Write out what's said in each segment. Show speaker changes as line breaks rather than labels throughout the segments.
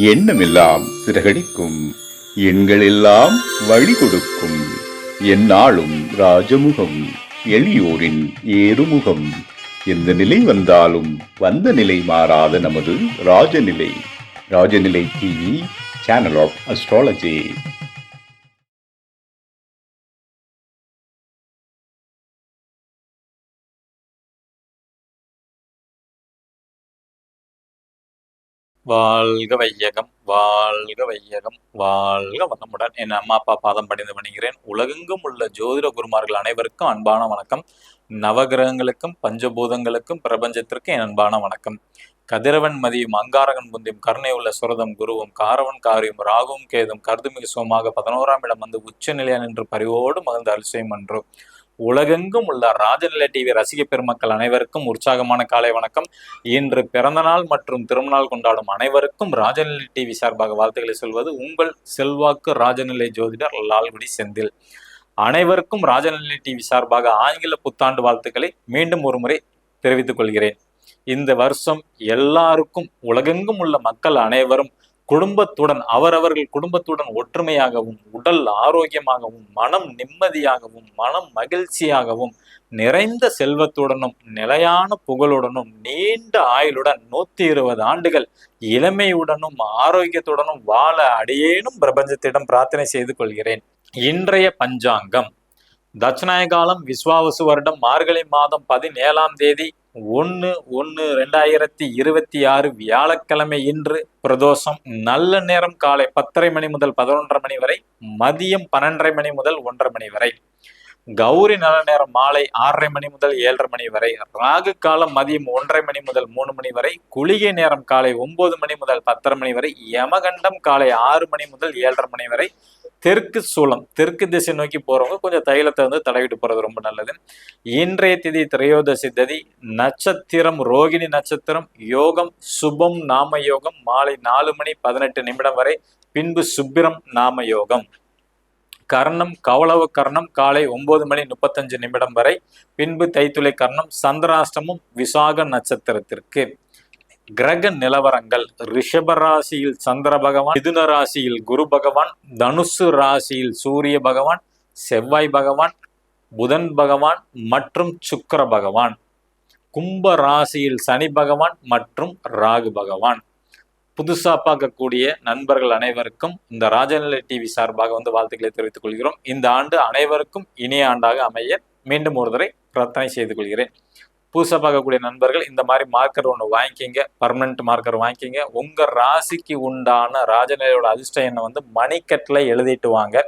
எண்ணமெல்லாம் சிறகடிக்கும், எண்களெல்லாம் வழி கொடுக்கும். எந்நாளும் ராஜமுகம், எளியோரின் ஏறுமுகம். எந்த நிலை வந்தாலும் வந்த நிலை மாறாத நமது Rajanilai. Rajanilai TV, channel of astrology.
வாழ்க வையகம், வாழ்க வையகம், வாழ்க வளமுடன். என் அம்மா அப்பா பாதம் பணிந்து வணங்குகிறேன். உலகெங்கும் உள்ள ஜோதிட குருமார்கள் அனைவருக்கும் அன்பான வணக்கம். நவகிரகங்களுக்கும் பஞ்சபூதங்களுக்கும் பிரபஞ்சத்திற்கும் என் அன்பான வணக்கம். கதிரவன் மதியும் அங்காரகன் முந்தியும் கருணை உள்ள சுரதம் குருவும் காரவன் காரியும் ராகுவும் கேதும் கருதுமிகு சுகமாக 11ஆம் இடம் வந்து உச்ச நிலையான் என்று பரிவோடு மகிழ்ந்து அரிசயம் என்று உலகெங்கும் உள்ள ராஜநிலை டிவி ரசிக பெருமக்கள் அனைவருக்கும் உற்சாகமான காலை வணக்கம். இன்று பிறந்தநாள் மற்றும் திருமணநாள் கொண்டாடும் அனைவருக்கும் ராஜநிலை டிவி சார்பாக வாழ்த்துக்களை சொல்வது உங்கள் செல்வாக்கு ராஜநிலை ஜோதிடர் லால்குடி செந்தில். அனைவருக்கும் ராஜநிலை டிவி சார்பாக ஆங்கில புத்தாண்டு வாழ்த்துக்களை மீண்டும் ஒரு முறை தெரிவித்துக் கொள்கிறேன். இந்த வருஷம் எல்லாருக்கும் உலகெங்கும் உள்ள மக்கள் அனைவரும் குடும்பத்துடன் அவரவர்கள் குடும்பத்துடன் ஒற்றுமையாகவும் உடல் ஆரோக்கியமாகவும் மனம் நிம்மதியாகவும் மனம் மகிழ்ச்சியாகவும் நிறைந்த செல்வத்துடனும் நிலையான புகழுடனும் நீண்ட ஆயுளுடன் 120 ஆண்டுகள் இளமையுடனும் ஆரோக்கியத்துடனும் வாழ அடியேனும் பிரபஞ்சத்திடம் பிரார்த்தனை செய்து கொள்கிறேன். இன்றைய பஞ்சாங்கம் தட்சிணாயகாலம் விஸ்வாவசு வருடம் மார்கழி மாதம் 17ஆம் தேதி 1/1/2026 வியாழக்கிழமை. இன்று பிரதோஷம். நல்ல நேரம் காலை 10:30 மணி முதல் 11:30 மணி வரை, மதியம் 12:30 மணி முதல் 1:30 மணி வரை. கௌரி நல்ல நேரம் மாலை 6:30 மணி முதல் 7:30 மணி வரை. ராகு காலம் மதியம் 1:30 மணி முதல் 3 மணி வரை. குளிகை நேரம் காலை 9 மணி முதல் 10:30 மணி வரை. யமகண்டம் காலை 6 மணி முதல் 7:30 மணி வரை. தெற்கு சூலம், தெற்கு திசை நோக்கி போறவங்க கொஞ்சம் தைலத்தை தடவிட்டு போறது ரொம்ப நல்லது. இன்றைய திதி திரையோதசி திதி. நட்சத்திரம் ரோகிணி நட்சத்திரம். யோகம் சுபம் நாம யோகம் மாலை 4 மணி 18 நிமிடம் வரை. பின்பு சுப்பிரம் நாம யோகம். கர்ணம் கௌளவ கர்ணம் காலை 9 மணி 35 நிமிடம் வரை. பின்பு தைத்துளை கர்ணம். சந்திராஷ்டமும் விசாக நட்சத்திரத்திற்கு. கிரக நிலவரங்கள்: ரிஷப ராசியில் சந்திர பகவான், மிதுன ராசியில் குரு பகவான், தனுசு ராசியில் சூரிய பகவான், செவ்வாய் பகவான், புதன் பகவான் மற்றும் சுக்கிர பகவான். கும்ப ராசியில் சனி பகவான் மற்றும் ராகு பகவான். புதுசா பார்க்கக்கூடிய நண்பர்கள் அனைவருக்கும் இந்த ராஜநிலை டிவி சார்பாக வாழ்த்துக்களை தெரிவித்துக் கொள்கிறோம். இந்த ஆண்டு அனைவருக்கும் இனிய ஆண்டாக அமைய மீண்டும் ஒரு தடவை பிரார்த்தனை செய்து கொள்கிறேன். புதுசாக பார்க்கக்கூடிய நண்பர்கள் இந்த மாதிரி மார்க்கர் ஒன்று வாங்கிக்கிங்க, பர்மனன்ட் மார்க்கர் வாங்கிக்கிங்க. உங்க ராசிக்கு உண்டான ராஜநிலையோட அதிர்ஷ்ட எண்ணை மணிக்கட்டில் எழுதிட்டு வாங்க.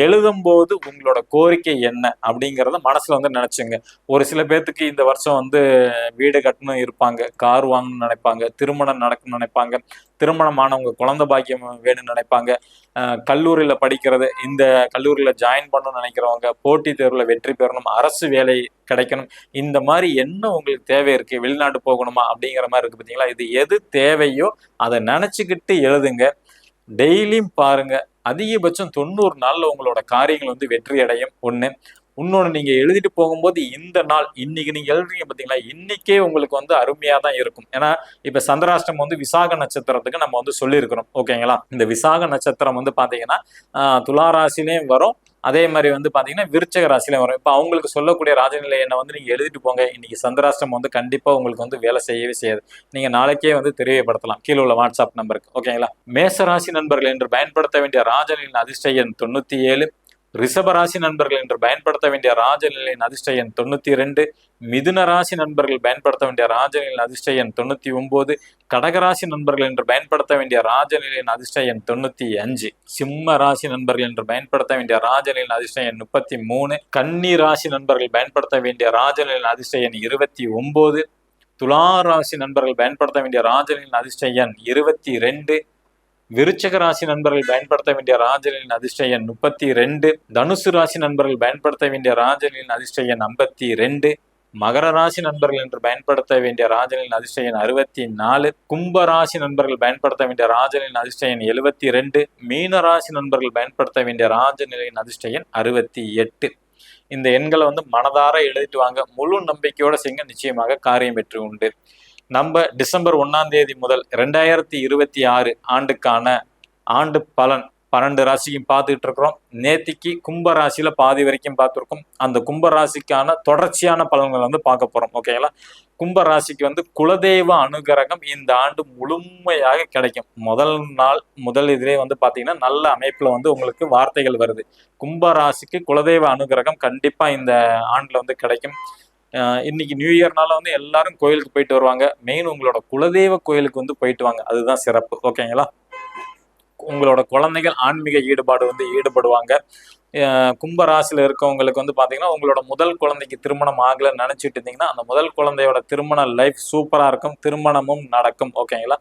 எழுதும்போது உங்களோட கோரிக்கை என்ன அப்படிங்கிறத மனசுல நினைச்சுங்க. ஒரு சில பேர்த்துக்கு இந்த வருஷம் வீடு கட்டணும் இருப்பாங்க, கார் வாங்கணும்னு நினைப்பாங்க, திருமணம் நடக்கணும்னு நினைப்பாங்க, திருமணமானவங்க குழந்தை பாக்கியம் வேணும்னு நினைப்பாங்க, கல்லூரியில படிக்கிறது, இந்த கல்லூரியில ஜாயின் பண்ணணும்னு நினைக்கிறவங்க, போட்டி தேர்வுல வெற்றி பெறணும், அரசு வேலை கிடைக்கணும், இந்த மாதிரி என்ன உங்களுக்கு தேவை இருக்கு, வெளிநாட்டு போகணுமா அப்படிங்கிற மாதிரி இருக்கு பார்த்தீங்களா. இது எது தேவையோ அதை நினைச்சுக்கிட்டு எழுதுங்க. டெய்லியும் பாருங்க. அதிகபட்சம் 90 நாள்ல உங்களோட காரியங்கள் வெற்றி அடையும். இன்னொன்று நீங்க எழுதிட்டு போகும்போது இந்த நாள் இன்னைக்கு நீங்க எழுதுறீங்க பார்த்தீங்களா, இன்னைக்கே உங்களுக்கு அருமையா தான் இருக்கும். ஏன்னா இப்ப சந்திராஷ்டம் விசாக நட்சத்திரத்துக்கு நம்ம சொல்லியிருக்கிறோம். ஓகேங்களா. இந்த விசாக நட்சத்திரம் பாத்தீங்கன்னா துலா ராசிலையும் வரும், அதே மாதிரி பாத்தீங்கன்னா விருச்சக ராசிலையும் வரும். இப்ப அவங்களுக்கு சொல்லக்கூடிய ராஜநிலை என்ன நீங்க எழுதிட்டு போங்க. இன்னைக்கு சந்திராஷ்டம் கண்டிப்பா உங்களுக்கு வேலை செய்யவே செய்யாது. நீங்க நாளைக்கே தெரியப்படுத்தலாம் கீழே உள்ள வாட்ஸ்அப் நம்பருக்கு. ஓகேங்களா. மேசராசி நண்பர்கள் என்று பயன்படுத்த வேண்டிய ராஜநிலையின் அதிர்ஷ்ட எண் 97. ரிஷபராசி நண்பர்கள் என்று பயன்படுத்த வேண்டிய ராஜநிலையின் அதிர்ஷ்ட எண் 92. மிதுன ராசி நண்பர்கள் பயன்படுத்த வேண்டிய ராஜநிலையின் அதிர்ஷ்ட எண் 99. கடகராசி நண்பர்கள் என்று பயன்படுத்த வேண்டிய ராஜநிலையின் அதிர்ஷ்ட எண் 95. சிம்ம ராசி நண்பர்கள் என்று பயன்படுத்த வேண்டிய ராஜநிலையின் அதிர்ஷ்ட எண் 33. கன்னி ராசி நண்பர்கள் பயன்படுத்த வேண்டிய ராஜநிலையின் அதிர்ஷ்ட எண் 29. துலா ராசி நண்பர்கள் பயன்படுத்த வேண்டிய ராஜநிலையின் அதிர்ஷ்ட எண் 22. விருச்சக ராசி நண்பர்கள் பயன்படுத்த வேண்டிய ராஜநிலையின் அதிர்ஷ்ட எண் 32. தனுசு ராசி நண்பர்கள் பயன்படுத்த வேண்டிய ராஜநிலையின் அதிர்ஷ்ட எண் 52. மகர ராசி நண்பர்கள் என்று பயன்படுத்த வேண்டிய ராஜநிலையின் அதிர்ஷ்ட எண் 64. கும்ப ராசி நண்பர்கள் பயன்படுத்த வேண்டிய ராஜநிலையின் அதிர்ஷ்ட எண் 72. மீன ராசி நண்பர்கள் பயன்படுத்த வேண்டிய ராஜநிலையின் அதிர்ஷ்ட எண் 68. இந்த எண்களை மனதார எழுதிட்டு வாங்க. முழு நம்பிக்கையோட செய்யுங்க, நிச்சயமாக காரியம் வெற்றி உண்டு. நம்ம டிசம்பர் 1 முதல் 2026 ஆண்டுக்கான ஆண்டு பலன் 12 ராசிக்கும் பார்த்துட்டு இருக்கிறோம். நேத்திக்கு கும்ப ராசியில பாதி வரைக்கும் பார்த்துருக்கோம். அந்த கும்ப ராசிக்கான தொடர்ச்சியான பலன்கள் வந்து பார்க்க போறோம். ஓகேங்களா? கும்ப ராசிக்கு வந்து குலதெய்வ அனுகிரகம் இந்த ஆண்டு முழுமையாக கிடைக்கும். முதல் இதிலே வந்து பாத்தீங்கன்னா நல்ல அமைப்புல வந்து உங்களுக்கு வார்த்தைகள் வருது. கும்ப ராசிக்கு குலதெய்வ அனுகிரகம் கண்டிப்பா இந்த ஆண்டுல வந்து கிடைக்கும். இன்னைக்கு நியூ இயர்னால வந்து எல்லாரும் கோயிலுக்கு போயிட்டு வருவாங்க. மெயின் உங்களோட குலதெய்வ கோயிலுக்கு வந்து போயிட்டு வாங்க, அதுதான் சிறப்பு. ஓகேங்களா? உங்களோட குழந்தைகள் ஆன்மீக ஈடுபாடு வந்து ஈடுபடுவாங்க. கும்ப ராசியில இருக்கவங்களுக்கு வந்து பாத்தீங்கன்னா உங்களோட முதல் குழந்தைக்கு திருமணம் ஆகலன்னு நினைச்சிட்டு இருந்தீங்கன்னா அந்த முதல் குழந்தையோட திருமண லைஃப் சூப்பரா இருக்கும், திருமணமும் நடக்கும். ஓகேங்களா?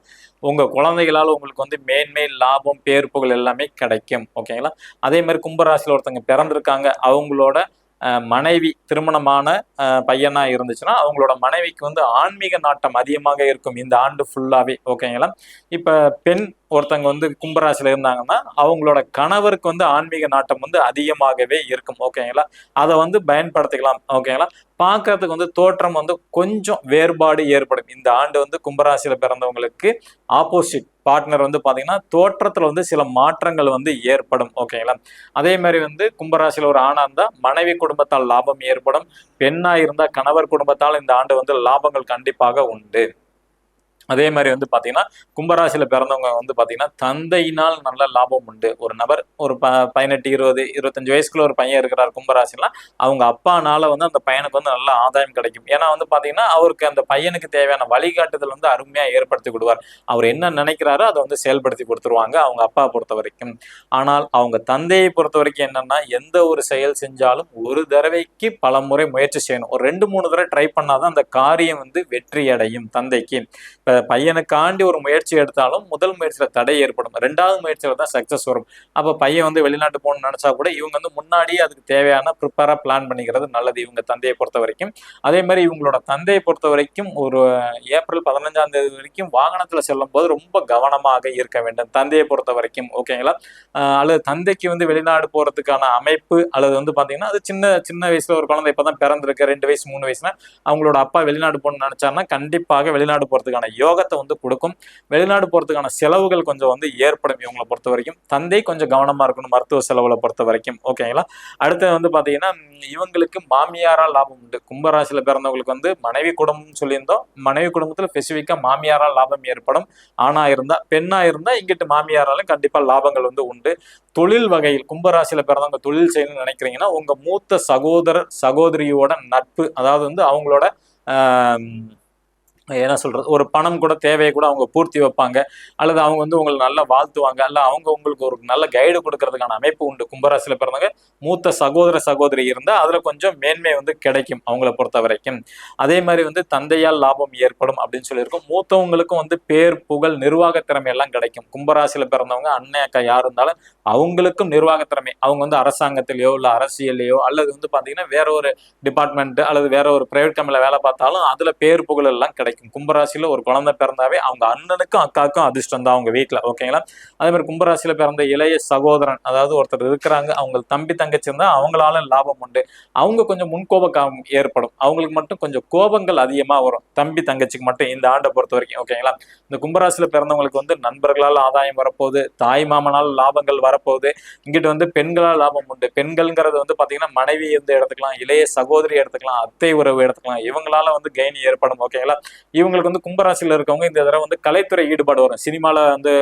உங்க குழந்தைகளால உங்களுக்கு வந்து மேன்மை, லாபம், பேர் புகழ் எல்லாமே கிடைக்கும். ஓகேங்களா? அதே மாதிரி கும்பராசியில ஒருத்தவங்க பிறந்திருக்காங்க, அவங்களோட மனைவி திருமணமான பையனா இருந்துச்சுன்னா அவங்களோட மனைவிக்கு வந்து ஆன்மீக நாட்டம் அதிகமாக இருக்கும் இந்த ஆண்டு ஃபுல்லாவே. ஓகேங்களா? இப்ப பெண் ஒருத்தவங்க வந்து கும்பராசியில இருந்தாங்கன்னா அவங்களோட கணவருக்கு வந்து ஆன்மீக நாட்டம் வந்து அதிகமாகவே இருக்கும். ஓகேங்களா? அதை வந்து பயன்படுத்திக்கலாம். ஓகேங்களா? பார்க்கறதுக்கு வந்து தோற்றம் வந்து கொஞ்சம் வேறுபாடு ஏற்படும். இந்த ஆண்டு வந்து கும்பராசியில பிறந்தவங்களுக்கு ஆப்போசிட் பார்ட்னர் வந்து பாத்தீங்கன்னா தோற்றத்துல வந்து சில மாற்றங்கள் வந்து ஏற்படும். ஓகேங்களா? அதே மாதிரி வந்து கும்பராசியில ஒரு ஆணா இருந்தா மனைவி குடும்பத்தால் லாபம் ஏற்படும். பெண்ணா இருந்தா கணவர் குடும்பத்தால் இந்த ஆண்டு வந்து லாபங்கள் கண்டிப்பாக உண்டு. அதே மாதிரி வந்து பாத்தீங்கன்னா கும்பராசியில பிறந்தவங்க வந்து பாத்தீங்கன்னா தந்தையினால் நல்ல லாபம் உண்டு. ஒரு நபர் ஒரு 18, 20, 25 வயசுக்குள்ள ஒரு பையன் இருக்கிறார் கும்பராசினா அவங்க அப்பானால வந்து அந்த பையனுக்கு வந்து நல்ல ஆதாயம் கிடைக்கும். ஏன்னா வந்து பாத்தீங்கன்னா அவருக்கு அந்த பையனுக்கு தேவையான வழிகாட்டுதல் வந்து அருமையா ஏற்படுத்தி கொடுவார். அவர் என்ன நினைக்கிறாரோ அதை வந்து செயல்படுத்தி கொடுத்துருவாங்க அவங்க அப்பா பொறுத்த வரைக்கும். ஆனால் அவங்க தந்தையை பொறுத்த வரைக்கும் என்னன்னா எந்த ஒரு செயல் செஞ்சாலும் ஒரு தடவைக்கு பல முறை முயற்சி செய்யணும். ஒரு 2-3 தடவை ட்ரை பண்ணாதான் அந்த காரியம் வந்து வெற்றி அடையும் தந்தைக்கு. பையனுக்காண்டி ஒரு முயற்சி எடுத்தாலும் முதல் முயற்சியில தடை ஏற்படும், 2வது முயற்சியில தான் சக்சஸ் வரும். அப்ப பையன் வந்து வெளிநாட்டு போகணும்னு நினைச்சா கூட இவங்க வந்து முன்னாடியே அதுக்கு தேவையான ப்ரிப்பேரா பிளான் பண்ணிக்கிறது நல்லது இவங்க தந்தையை பொறுத்த வரைக்கும். அதே மாதிரி இவங்களோட தந்தையை பொறுத்த வரைக்கும் ஒரு ஏப்ரல் 15 வரைக்கும் வாகனத்துல செல்லும் போது ரொம்ப கவனமாக இருக்க வேண்டும் தந்தையை பொறுத்த வரைக்கும். ஓகேங்களா? அல்லது தந்தைக்கு வந்து வெளிநாடு போறதுக்கான அமைப்பு அல்லது வந்து பாத்தீங்கன்னா அது சின்ன சின்ன வயசுல ஒரு குழந்தை இப்பதான் பிறந்திருக்கு 2 வயசு 3 வயசுனா அவங்களோட அப்பா வெளிநாடு போகணும்னு நினைச்சாருன்னா கண்டிப்பாக வெளிநாடு போறதுக்கான யோகத்தை வந்து கொடுக்கும். வெளிநாடு போறதுக்கான செலவுகள் கொஞ்சம் வந்து ஏற்படும் இவங்களை பொறுத்த வரைக்கும். தந்தை கொஞ்சம் கவனமா இருக்கணும் மருத்துவ செலவுல பொறுத்த வரைக்கும். ஓகேங்களா? அடுத்து வந்து பாத்தீங்கன்னா இவங்களுக்கு மாமியாரால் லாபம் உண்டு. கும்பராசியில பிறந்தவங்களுக்கு வந்து மனைவி குடும்பம் சொல்லியிருந்தோம், மனைவி குடும்பத்துல ஸ்பெசிபிக்கா மாமியாரால் லாபம் ஏற்படும். ஆணா இருந்தா, பெண்ணா இருந்தா இங்கிட்டு மாமியாராலும் கண்டிப்பா லாபங்கள் வந்து உண்டு. தொழில் வகையில் கும்பராசியில பிறந்தவங்க தொழில் செய்யணும்னு நினைக்கிறீங்கன்னா உங்க மூத்த சகோதரர் சகோதரியோட நட்பு, அதாவது வந்து அவங்களோட என்ன சொல்றது ஒரு பணம் கூட தேவையை கூட அவங்க பூர்த்தி வைப்பாங்க, அல்லது அவங்க வந்து உங்களை நல்லா வாழ்த்துவாங்க, அல்ல அவங்க உங்களுக்கு ஒரு நல்ல கைடு கொடுக்கறதுக்கான அமைப்பு உண்டு. கும்பராசியில பிறந்தவங்க மூத்த சகோதர சகோதரி இருந்தா அதுல கொஞ்சம் மேன்மை வந்து கிடைக்கும் அவங்கள பொறுத்த வரைக்கும். அதே மாதிரி வந்து தந்தையால் லாபம் ஏற்படும் அப்படின்னு சொல்லியிருக்கோம். மூத்தவங்களுக்கும் வந்து பேர் புகழ் நிர்வாக திறமை எல்லாம் கிடைக்கும். கும்பராசியில பிறந்தவங்க அண்ணன் அக்கா யார் இருந்தாலும் அவங்களுக்கும் நிர்வாக திறமை, அவங்க வந்து அரசாங்கத்திலேயோ இல்ல அரசியலையோ அல்லது வந்து பாத்தீங்கன்னா வேற ஒரு டிபார்ட்மெண்ட் அல்லது வேற ஒரு பிரைவேட் கம்பெனில வேலை பார்த்தாலும் அதுல பேர் புகழ் எல்லாம் கிடைக்கும். கும்பராசியில ஒரு குழந்தை பிறந்தாவே அவங்க அண்ணனுக்கும் அக்காவுக்கும் அதிர்ஷ்டம் தான் அவங்க வீட்டுல. ஓகேங்களா? அதே மாதிரி கும்பராசியில பிறந்த இளைய சகோதரன், அதாவது ஒருத்தர் இருக்கிறாங்க அவங்க தம்பி தங்கச்சி இருந்தா அவங்களால லாபம் உண்டு. அவங்க கொஞ்சம் முன்கோப ஏற்படும், அவங்களுக்கு மட்டும் கொஞ்சம் கோபங்கள் அதிகமா வரும் தம்பி தங்கச்சிக்கு மட்டும் இந்த ஆண்டை பொறுத்த வரைக்கும். ஓகேங்களா? இந்த கும்பராசியில பிறந்தவங்களுக்கு வந்து நண்பர்களால் ஆதாயம் வரப்போகுது, தாய் மாமனால் லாபங்கள் வரப்போகுது. இங்கிட்டு வந்து பெண்களால் லாபம் உண்டு. பெண்கள்ங்கிறது வந்து பாத்தீங்கன்னா மனைவி வந்து எடுத்துக்கலாம், இளைய சகோதரி எடுத்துக்கலாம், அத்தை உறவு எடுத்துக்கலாம், இவங்களால வந்து கெயின் ஏற்படும். ஓகேங்களா? இவங்களுக்கு வந்து கும்பராசியில இருக்கவங்க இந்த தடவை வந்து கலைத்துறை ஈடுபாடு வரும். சினிமால வந்து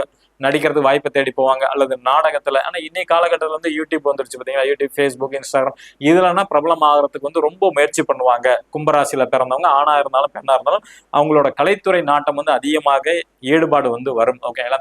நடிக்கிறது வாய்ப்பை தேடி போவாங்க, அல்லது நாடகத்துல. ஆனா இன்னைக்கு காலகட்டத்தில் வந்து யூடியூப் வந்துருச்சு பாத்தீங்களா, யூடியூப், ஃபேஸ்புக், இன்ஸ்டாகிராம் இதுலன்னா பிரபலம் ஆகிறதுக்கு வந்து ரொம்ப முயற்சி பண்ணுவாங்க கும்பராசியில பிறந்தவங்க. ஆணா இருந்தாலும் பெண்ணா இருந்தாலும் அவங்களோட கலைத்துறை நாட்டம் வந்து அதிகமாக ஈடுபாடு வந்து வரும். ஓகேங்களா?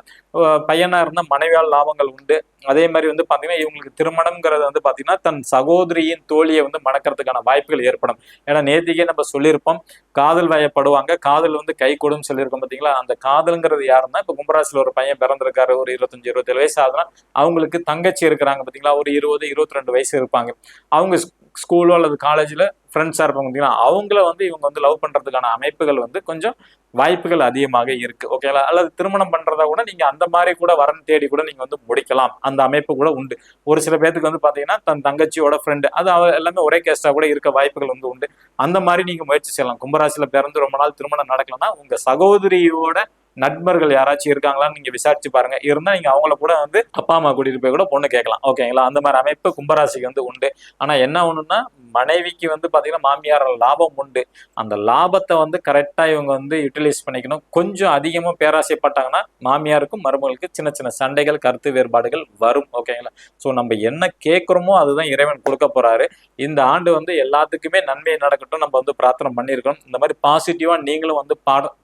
பையனா இருந்தா மனைவியால் லாபங்கள் உண்டு. அதே மாதிரி வந்து பாத்தீங்கன்னா இவங்களுக்கு திருமணம்ங்கிறது வந்து பாத்தீங்கன்னா தன் சகோதரியின் தோழியை வந்து மணக்கிறதுக்கான வாய்ப்புகள் ஏற்படும். ஏன்னா நேத்திக்கே நம்ம சொல்லியிருப்போம் காதல் வயப்படுவாங்க, காதல் வந்து கை கொடுன்னு சொல்லியிருக்கோம் பாத்தீங்களா. அந்த காதல்ங்கிறது யாருன்னா இப்ப கும்பராசியில ஒரு பையன் பிறந்திருக்க இருக்காரு, ஒரு 25 27 வயசு ஆகுதுன்னா அவங்களுக்கு தங்கச்சி இருக்கிறாங்க பாத்தீங்களா, ஒரு 20 22 வயசு இருப்பாங்க. அவங்க ஸ்கூலோ அல்லது காலேஜ்ல ஃப்ரெண்ட்ஸா இருப்பாங்க பாத்தீங்களா, அவங்கள வந்து இவங்க வந்து லவ் பண்றதுக்கான அமைப்புகள் வந்து கொஞ்சம் வாய்ப்புகள் அதிகமாக இருக்கு. ஓகேங்களா? அல்லது திருமணம் பண்றதா கூட நீங்க அந்த மாதிரி கூட வரன் தேடி கூட நீங்க வந்து முடிக்கலாம். அந்த அமைப்பு கூட உண்டு. ஒரு சில பேத்துக்கு வந்து பாத்தீங்கன்னா தன் தங்கச்சியோட ஃப்ரெண்டு அது எல்லாமே ஒரே கேஸ்டா கூட இருக்க வாய்ப்புகள் வந்து உண்டு. அந்த மாதிரி நீங்க முயற்சி செய்யலாம். கும்பராசியில பிறந்து ரொம்ப நாள் திருமணம் நடக்கலன்னா உங்க சகோதரியோட நண்பர்கள் யாராச்சும் இருக்காங்களான்னு நீங்க விசாரிச்சு பாருங்க. இருந்தா நீங்க அவங்கள கூட வந்து அப்பா அம்மா கூட்டிட்டு போய் கூட பொண்ணு கேட்கலாம். ஓகேங்களா? அந்த மாதிரி அமைப்பு கும்பராசிக்கு வந்து உண்டு. ஆனா என்ன ஒண்ணுன்னா மனைவிக்கு வந்து பாத்தீங்கன்னா மாமியார் லாபம் உண்டு. அந்த லாபத்தை வந்து கரெக்டா இவங்க வந்து யூட்டிலைஸ் பண்ணிக்கணும். கொஞ்சம் அதிகமா பேராசைப்பட்டாங்கன்னா மாமியாருக்கும் மருமகளுக்கு சின்ன சின்ன சண்டைகள், கருத்து வேறுபாடுகள் வரும். ஓகேங்களா? ஸோ நம்ம என்ன கேட்குறோமோ அதுதான் இறைவன் கொடுக்க போறாரு. இந்த ஆண்டு வந்து எல்லாத்துக்குமே நன்மை நடக்கட்டும் நம்ம வந்து பிரார்த்தனை பண்ணியிருக்கோம். இந்த மாதிரி பாசிட்டிவா நீங்களும் வந்து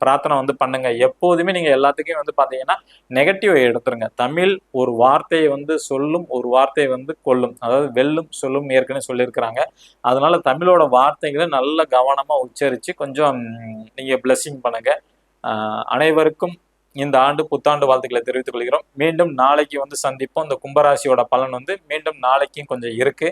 பிரார்த்தனை வந்து பண்ணுங்க. எப்போதுமே நீங்க எல்லாத்துக்கும் வந்து பாத்தீங்கன்னா நெகட்டிவ் எடுத்துருங்க. தமிழ் ஒரு வார்த்தையை வந்து சொல்லும், ஒரு வார்த்தையை வந்து கொல்லும். அதாவது வெல்லும் சொல்லும் ஏற்கனவே சொல்லியிருக்கிறாங்க. அதனால தமிழோட வார்த்தைகளை நல்ல கவனமா உச்சரிச்சு கொஞ்சம் நீங்க பிளெஸிங் பண்ணுங்க. அனைவருக்கும் இந்த ஆண்டு புத்தாண்டு வாழ்த்துக்களை தெரிவித்துக் கொள்கிறோம். மீண்டும் நாளைக்கு வந்து சந்திப்போம். இந்த கும்பராசியோட பலன் வந்து மீண்டும் நாளைக்கும் கொஞ்சம் இருக்கு.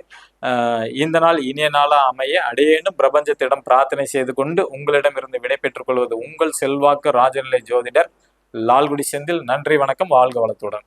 இந்த நாள் இனிய நாளா அமைய அடியேனும் பிரபஞ்சத்திடம் பிரார்த்தனை செய்து கொண்டு உங்களிடமிருந்து விடை பெற்றுக் கொள்வது உங்கள் செல்வாக்கு ராஜநிலை ஜோதிடர் லால்குடி செந்தில். நன்றி, வணக்கம், வாழ்க வளத்துடன்.